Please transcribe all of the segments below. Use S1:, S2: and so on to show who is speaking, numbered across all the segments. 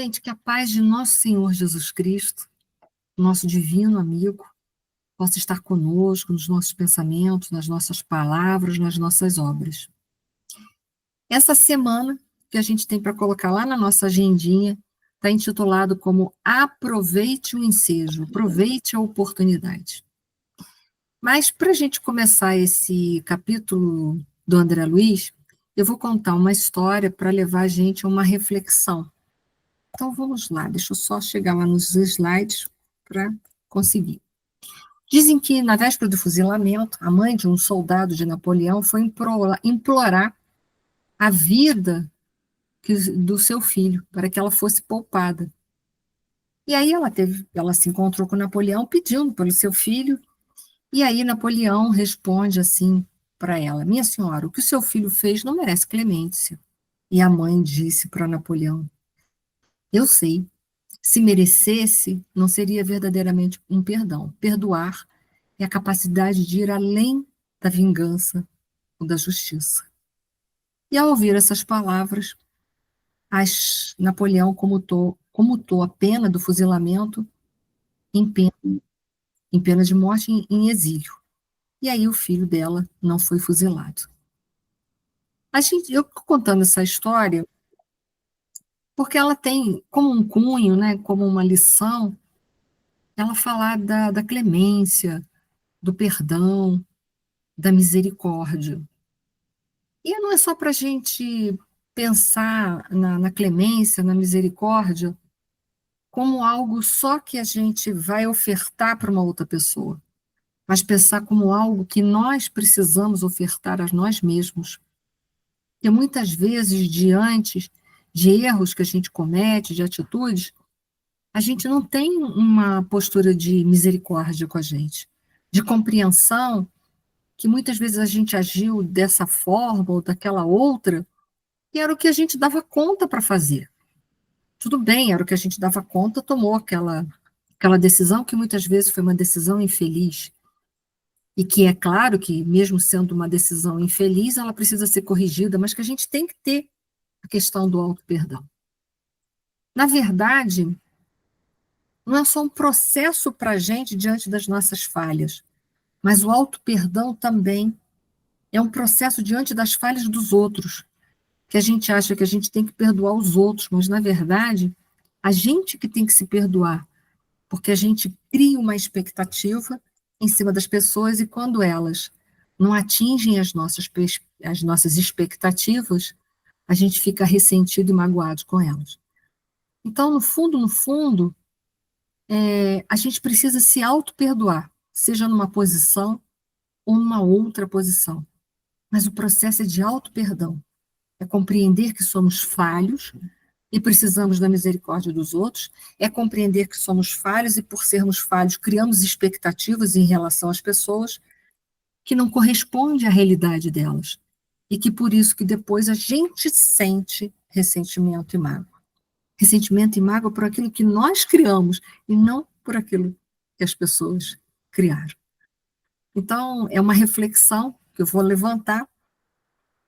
S1: Gente, que a paz de nosso Senhor Jesus Cristo, nosso divino amigo, possa estar conosco nos nossos pensamentos, nas nossas palavras, nas nossas obras. Essa semana que a gente tem para colocar lá na nossa agendinha está intitulado como Aproveite o ensejo, aproveite a oportunidade. Mas para a gente começar esse capítulo do André Luiz, eu vou contar uma história para levar a gente a uma reflexão. Então vamos lá, deixa eu só chegar lá nos slides para conseguir. Dizem que na véspera do fuzilamento, a mãe de um soldado de Napoleão foi implorar a vida do seu filho, para que ela fosse poupada. E aí ela se encontrou com Napoleão pedindo pelo seu filho, e aí Napoleão responde assim para ela: minha senhora, o que o seu filho fez não merece clemência. E a mãe disse para Napoleão: eu sei, se merecesse, não seria verdadeiramente um perdão. Perdoar é a capacidade de ir além da vingança ou da justiça. E ao ouvir essas palavras, Napoleão comutou a pena do fuzilamento em pena de morte em exílio. E aí o filho dela não foi fuzilado. Eu estou contando essa história porque ela tem como um cunho, né, como uma lição, ela falar da clemência, do perdão, da misericórdia. E não é só para a gente pensar na clemência, na misericórdia, como algo só que a gente vai ofertar para uma outra pessoa, mas pensar como algo que nós precisamos ofertar a nós mesmos. Porque muitas vezes, diante de erros que a gente comete, de atitudes, a gente não tem uma postura de misericórdia com a gente, de compreensão, que muitas vezes a gente agiu dessa forma ou daquela outra, e era o que a gente dava conta para fazer. Tudo bem, era o que a gente dava conta, tomou aquela decisão que muitas vezes foi uma decisão infeliz. E que é claro que, mesmo sendo uma decisão infeliz, ela precisa ser corrigida, mas que a gente tem que ter a questão do auto-perdão. Na verdade, não é só um processo para a gente diante das nossas falhas, mas o auto-perdão também é um processo diante das falhas dos outros, que a gente acha que a gente tem que perdoar os outros, mas, na verdade, a gente que tem que se perdoar, porque a gente cria uma expectativa em cima das pessoas e quando elas não atingem as nossas expectativas, a gente fica ressentido e magoado com elas. Então, no fundo, a gente precisa se auto-perdoar, seja numa posição ou numa outra posição. Mas o processo é de auto-perdão. É compreender que somos falhos e precisamos da misericórdia dos outros, é compreender que somos falhos e, por sermos falhos, criamos expectativas em relação às pessoas que não correspondem à realidade delas. E que por isso que depois a gente sente ressentimento e mágoa. Ressentimento e mágoa por aquilo que nós criamos e não por aquilo que as pessoas criaram. Então, é uma reflexão que eu vou levantar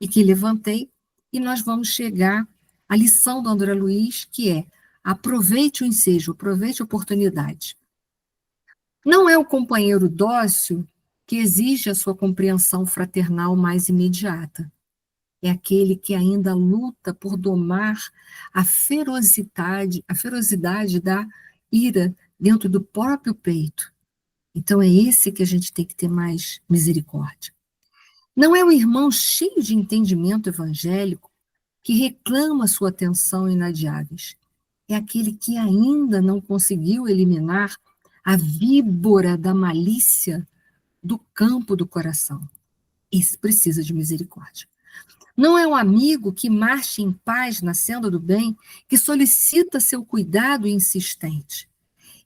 S1: e que levantei, e nós vamos chegar à lição do André Luiz, que é: aproveite o ensejo, aproveite a oportunidade. Não é o companheiro dócil que exige a sua compreensão fraternal mais imediata. É aquele que ainda luta por domar a ferocidade da ira dentro do próprio peito. Então é esse que a gente tem que ter mais misericórdia. Não é o irmão cheio de entendimento evangélico que reclama sua atenção inadiáveis. É aquele que ainda não conseguiu eliminar a víbora da malícia do campo do coração. Esse precisa de misericórdia. Não é um amigo que marcha em paz na senda do bem, que solicita seu cuidado insistente.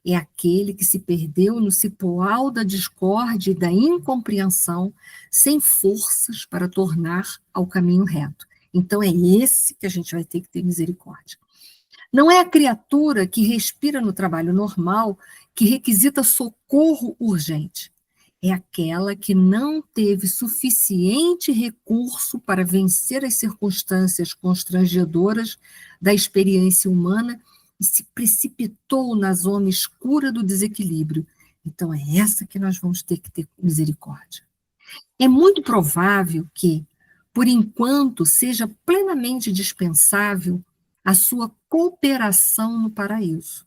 S1: É aquele que se perdeu no cipoal da discórdia e da incompreensão, sem forças para tornar ao caminho reto. Então é esse que a gente vai ter que ter misericórdia. Não é a criatura que respira no trabalho normal, que requisita socorro urgente. É aquela que não teve suficiente recurso para vencer as circunstâncias constrangedoras da experiência humana e se precipitou na zona escura do desequilíbrio. Então é essa que nós vamos ter que ter misericórdia. É muito provável que, por enquanto, seja plenamente dispensável a sua cooperação no paraíso.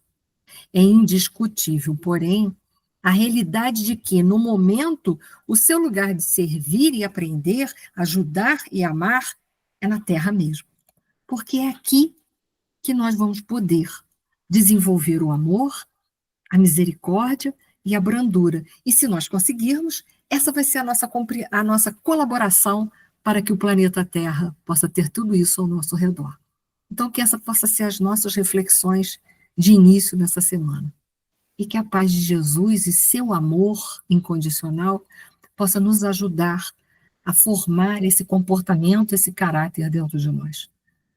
S1: É indiscutível, porém, a realidade de que, no momento, o seu lugar de servir e aprender, ajudar e amar é na terra mesmo. Porque é aqui que nós vamos poder desenvolver o amor, a misericórdia e a brandura. E se nós conseguirmos, essa vai ser a nossa colaboração para que o planeta Terra possa ter tudo isso ao nosso redor. Então, que essa possa ser as nossas reflexões de início nessa semana. E que a paz de Jesus e seu amor incondicional possa nos ajudar a formar esse comportamento, esse caráter dentro de nós.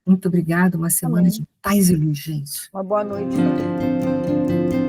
S1: Muito obrigada, uma semana
S2: Amém.
S1: de paz e luz, gente.
S2: Uma boa noite também.